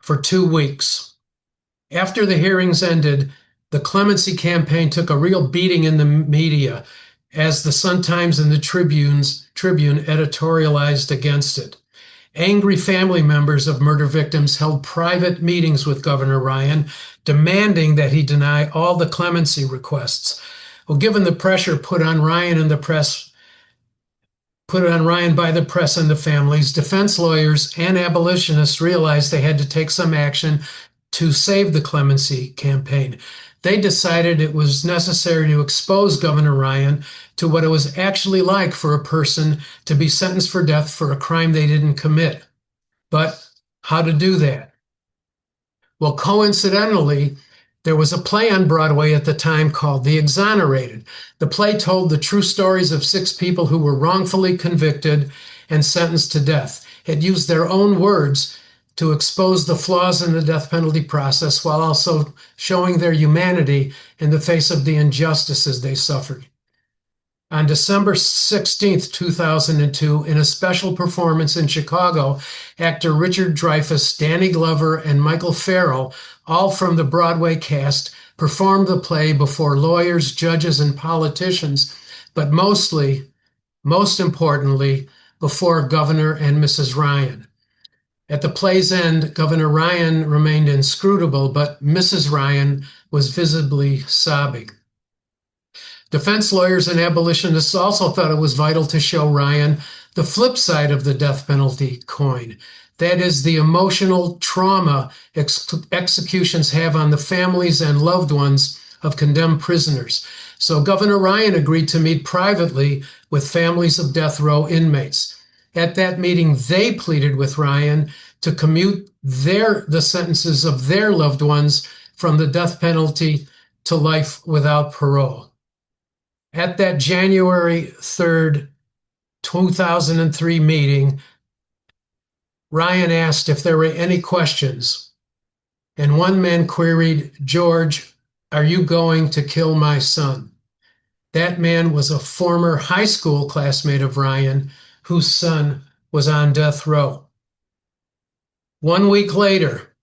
for 2 weeks. After the hearings ended, the clemency campaign took a real beating in the media as the Sun-Times and the Tribune editorialized against it. Angry family members of murder victims held private meetings with Governor Ryan, demanding that he deny all the clemency requests. Well, given the pressure put on Ryan by the press and the families, defense lawyers and abolitionists realized they had to take some action to save the clemency campaign. They decided it was necessary to expose Governor Ryan to what it was actually like for a person to be sentenced for death for a crime they didn't commit. But how to do that? Well, coincidentally, there was a play on Broadway at the time called The Exonerated. The play told the true stories of 6 people who were wrongfully convicted and sentenced to death. It used their own words to expose the flaws in the death penalty process while also showing their humanity in the face of the injustices they suffered. On December 16, 2002, in a special performance in Chicago, actor Richard Dreyfuss, Danny Glover, and Michael Farrell, all from the Broadway cast, performed the play before lawyers, judges, and politicians, but most importantly, before Governor and Mrs. Ryan. At the play's end, Governor Ryan remained inscrutable, but Mrs. Ryan was visibly sobbing. Defense lawyers and abolitionists also thought it was vital to show Ryan the flip side of the death penalty coin. That is, the emotional trauma executions have on the families and loved ones of condemned prisoners. So Governor Ryan agreed to meet privately with families of death row inmates. At that meeting, they pleaded with Ryan to commute the sentences of their loved ones from the death penalty to life without parole. At that January 3rd, 2003 meeting, Ryan asked if there were any questions, and one man queried, "George, are you going to kill my son?" That man was a former high school classmate of Ryan, whose son was on death row. 1 week later,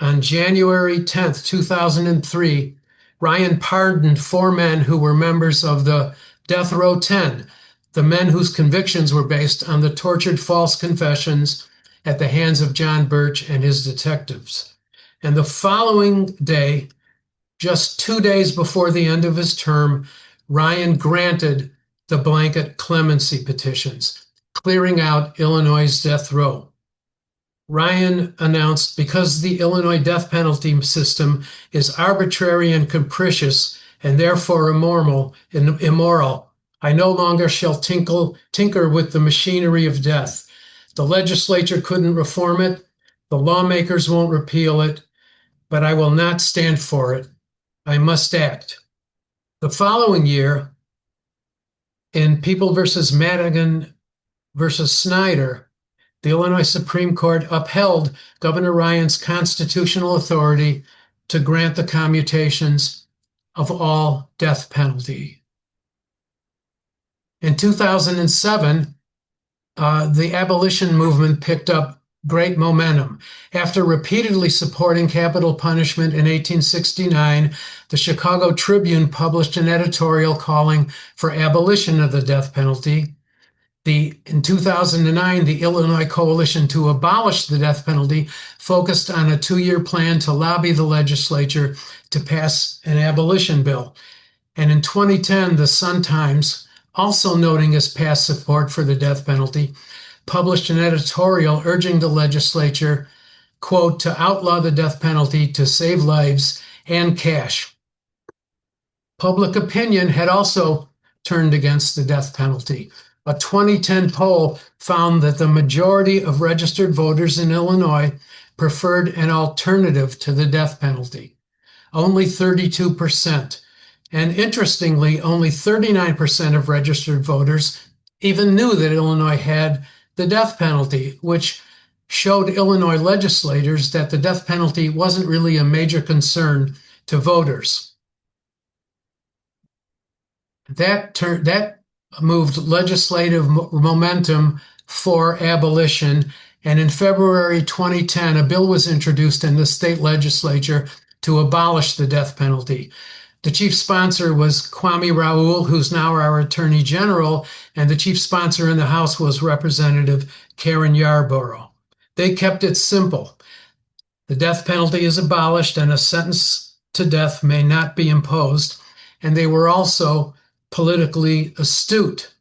on January 10th, 2003, Ryan pardoned 4 men who were members of the Death Row 10, the men whose convictions were based on the tortured false confessions at the hands of John Birch and his detectives. And the following day, just 2 days before the end of his term, Ryan granted the blanket clemency petitions, clearing out Illinois' death row. Ryan announced, because the Illinois death penalty system is arbitrary and capricious and therefore immoral, I no longer shall tinker with the machinery of death. The legislature couldn't reform it, the lawmakers won't repeal it, but I will not stand for it. I must act. The following year, in People versus Madigan versus Snyder, the Illinois Supreme Court upheld Governor Ryan's constitutional authority to grant the commutations of all death penalty. In 2007, the abolition movement picked up great momentum. After repeatedly supporting capital punishment in 1869, the Chicago Tribune published an editorial calling for abolition of the death penalty. In 2009, the Illinois Coalition to Abolish the Death Penalty focused on a 2-year plan to lobby the legislature to pass an abolition bill. And in 2010, the Sun-Times, also noting its past support for the death penalty, published an editorial urging the legislature quote, to outlaw the death penalty to save lives and cash. Public opinion had also turned against the death penalty. A 2010 poll found that the majority of registered voters in Illinois preferred an alternative to the death penalty, only 32%. And interestingly, only 39% of registered voters even knew that Illinois had the death penalty, which showed Illinois legislators that the death penalty wasn't really a major concern to voters. That moved legislative momentum for abolition, and in February 2010, a bill was introduced in the state legislature to abolish the death penalty. The chief sponsor was Kwame Raoul, who's now our Attorney General, and the chief sponsor in the House was Representative Karen Yarborough. They kept it simple. The death penalty is abolished and a sentence to death may not be imposed, and they were also politically astute.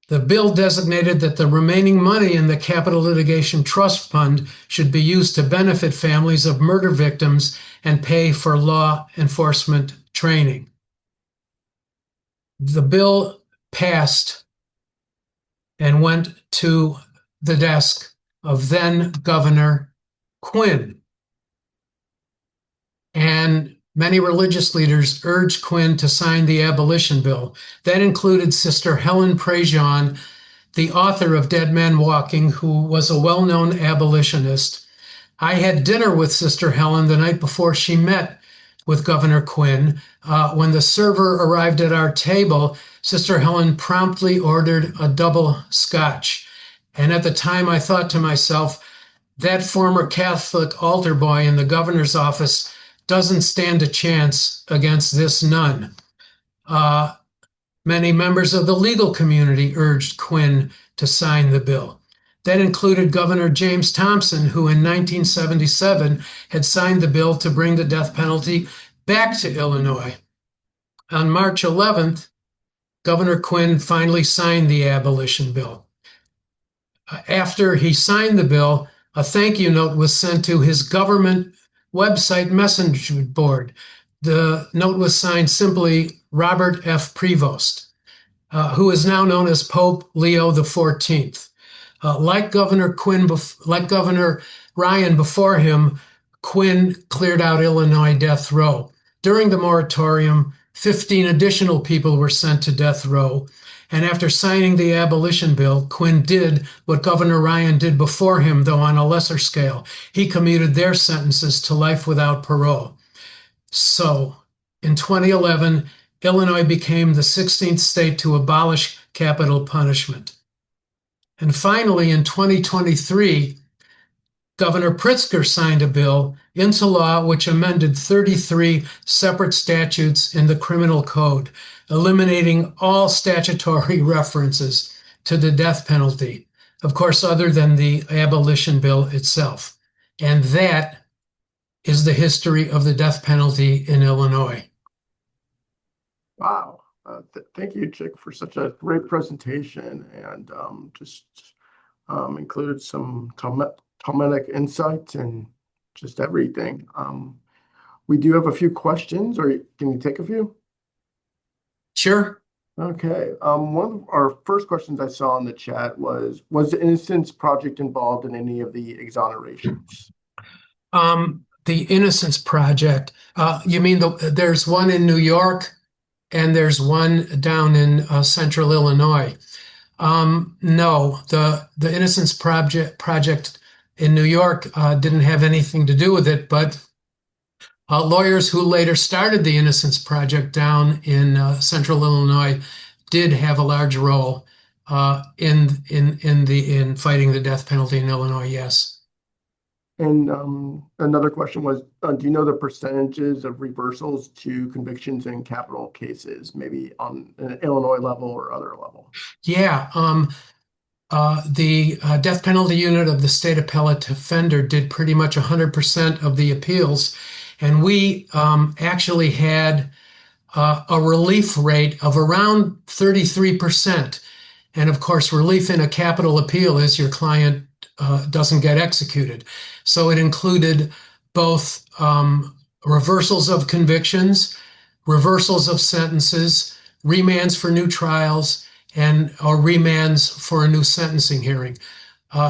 The bill designated that the remaining money in the Capital Litigation Trust Fund should be used to benefit families of murder victims and pay for law enforcement training. The bill passed and went to the desk of then Governor Quinn. And many religious leaders urged Quinn to sign the abolition bill. That included Sister Helen Prejean, the author of Dead Man Walking, who was a well-known abolitionist. I had dinner with Sister Helen the night before she met with Governor Quinn. When the server arrived at our table, Sister Helen promptly ordered a double scotch. And at the time, I thought to myself, that former Catholic altar boy in the governor's office doesn't stand a chance against this nun. Many members of the legal community urged Quinn to sign the bill. That included Governor James Thompson, who in 1977 had signed the bill to bring the death penalty back to Illinois. On March 11th, Governor Quinn finally signed the abolition bill. After he signed the bill, a thank you note was sent to his government website messenger board. The note was signed simply Robert F. Prevost, who is now known as Pope Leo XIV. Like Governor Ryan before him, Quinn cleared out Illinois death row. During the moratorium, 15 additional people were sent to death row. And after signing the abolition bill, Quinn did what Governor Ryan did before him, though on a lesser scale. He commuted their sentences to life without parole. So, in 2011, Illinois became the 16th state to abolish capital punishment. And finally, in 2023, Governor Pritzker signed a bill into law which amended 33 separate statutes in the criminal code, eliminating all statutory references to the death penalty, of course, other than the abolition bill itself. And that is the history of the death penalty in Illinois. Wow. Thank you, Chick, for such a great presentation, and included some Talmudic insights and just everything. We do have a few questions, or can you take a few? Sure. Okay. One of our first questions I saw in the chat was the Innocence Project involved in any of the exonerations? The Innocence Project, you mean there's one in New York and there's one down in central Illinois. No, the Innocence Project in New York didn't have anything to do with it, but lawyers who later started the Innocence Project down in central Illinois did have a large role in fighting the death penalty in Illinois. Yes. And another question was, do you know the percentages of reversals to convictions in capital cases, maybe on an Illinois level or other level? Yeah. The death penalty unit of the state appellate defender did pretty much 100% of the appeals. And we actually had a relief rate of around 33%. And of course, relief in a capital appeal is your client doesn't get executed. So it included both reversals of convictions, reversals of sentences, remands for new trials, and or remands for a new sentencing hearing.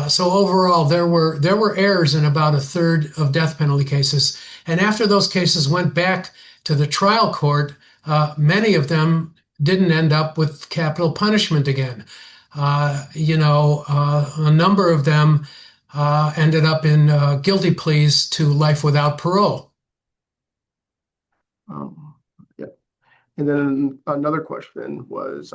So overall, there were errors in about a third of death penalty cases. And after those cases went back to the trial court, many of them didn't end up with capital punishment again. A number of them ended up in guilty pleas to life without parole. Yeah. And then another question was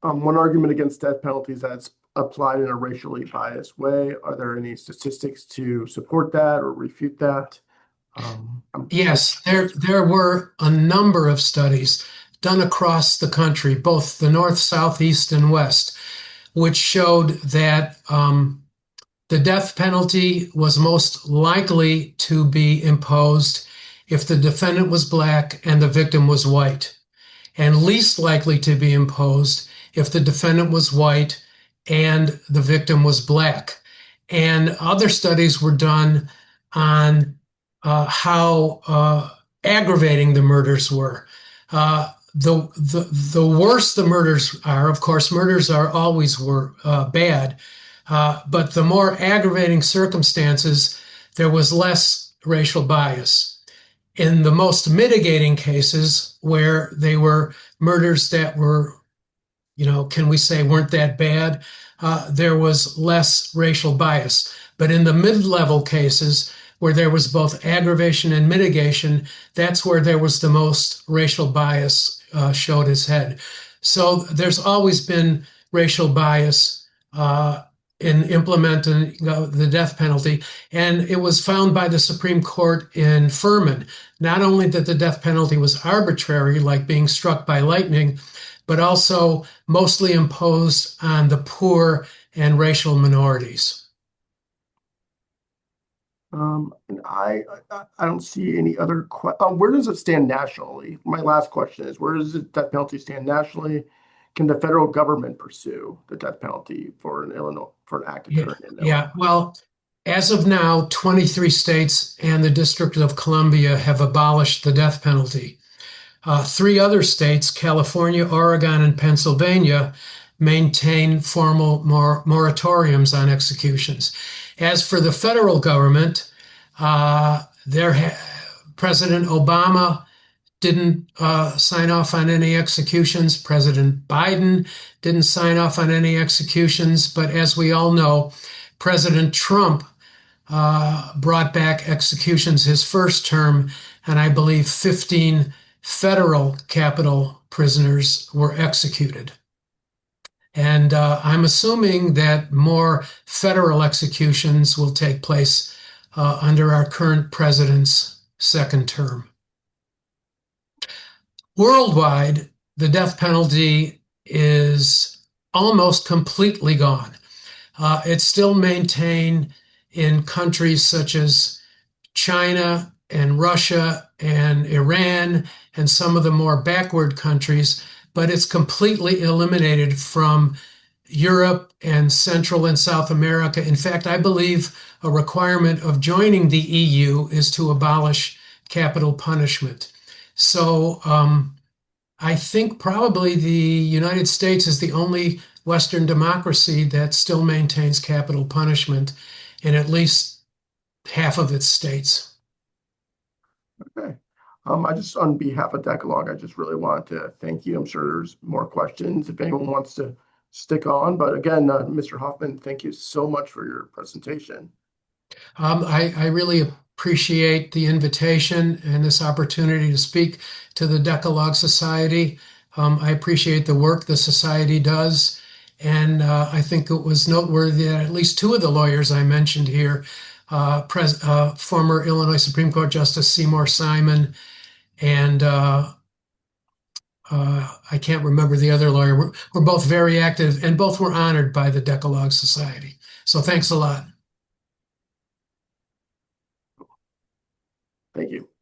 one argument against death penalties that's applied in a racially biased way. Are there any statistics to support that or refute that? Yes, there were a number of studies done across the country, both the north, south, east, and west, which showed that the death penalty was most likely to be imposed if the defendant was black and the victim was white, and least likely to be imposed if the defendant was white and the victim was black. And other studies were done on how aggravating the murders were. The worse the murders are, of course, murders are always bad, but the more aggravating circumstances, there was less racial bias. In the most mitigating cases, where they were murders that were, can we say weren't that bad, there was less racial bias. But in the mid-level cases, where there was both aggravation and mitigation, that's where there was the most racial bias showed its head. So there's always been racial bias in implementing the death penalty. And it was found by the Supreme Court in Furman, not only that the death penalty was arbitrary, like being struck by lightning, but also mostly imposed on the poor and racial minorities. And I don't see any other where does it stand nationally? My last question is, where does the death penalty stand nationally? Can the federal government pursue the death penalty for an act occurring in Illinois? Yeah, well, as of now, 23 states and the District of Columbia have abolished the death penalty. 3 other states, California, Oregon, and Pennsylvania, maintain formal moratoriums on executions. As for the federal government, President Obama didn't sign off on any executions. President Biden didn't sign off on any executions. But as we all know, President Trump brought back executions his first term, and I believe 15 federal capital prisoners were executed. And I'm assuming that more federal executions will take place under our current president's second term. Worldwide, the death penalty is almost completely gone. It's still maintained in countries such as China and Russia and Iran and some of the more backward countries, but it's completely eliminated from Europe and Central and South America. In fact, I believe a requirement of joining the EU is to abolish capital punishment. So I think probably the United States is the only Western democracy that still maintains capital punishment in at least half of its states. Okay. On behalf of Decalogue, I just really wanted to thank you. I'm sure there's more questions if anyone wants to stick on. But again, Mr. Hoffman, thank you so much for your presentation. I really appreciate the invitation and this opportunity to speak to the Decalogue Society. I appreciate the work the Society does. And I think it was noteworthy that at least 2 of the lawyers I mentioned here, former Illinois Supreme Court Justice Seymour Simon and I can't remember the other lawyer, were both very active and both were honored by the Decalogue Society. So thanks a lot. Thank you.